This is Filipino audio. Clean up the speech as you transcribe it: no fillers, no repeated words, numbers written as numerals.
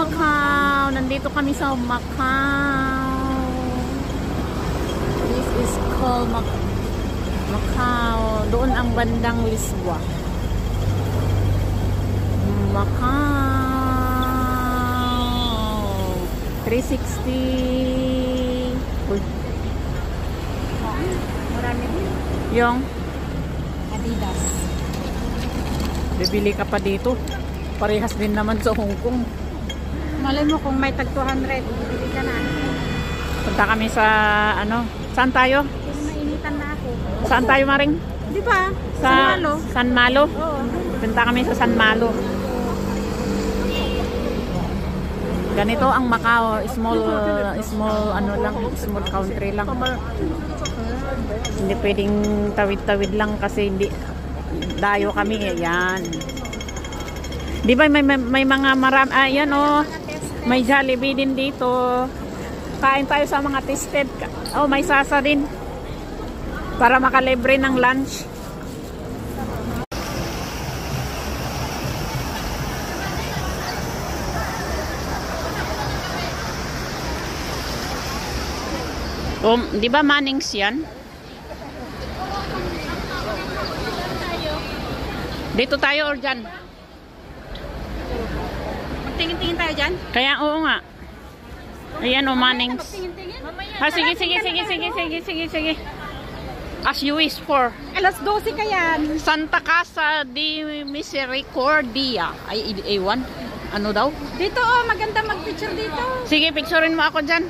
Macau. Nandito kami sa Macau. This is called Macau. Doon ang bandang Lisboa. Macau. 360. Uy. Marami din. Yung Adidas. bibili ka pa dito. Parehas din naman sa Hong Kong. Malay mo kung may tag 200, bibili ka na. Punta kami sa ano? Saan tayo? Kung mainitan na ako. Saan tayo, Maring? Di ba? Sa San Malo. San Malo? Oo. Punta kami sa San Malo. Ganito ang Macau, small ano lang, small country lang. Hindi pwedeng tawid-tawid lang kasi hindi dayo kami. Ayan. Di ba may mga marami, ayan oh. May Jollibee din dito. Kain tayo sa mga tested. Oh, may Sasa din. Para makalibre ng lunch. Di ba Mannings yan? Dito tayo or dyan? Magtingin-tingin tayo dyan? Kaya oo nga. Ayan o Mannings. Magtingin-tingin? Sige. As you wish for. Alas 12 ka yan. Santa Casa de Misericordia. Ay, A1? Ano daw? Dito oh, maganda mag-picture dito. Sige, picturein mo ako dyan.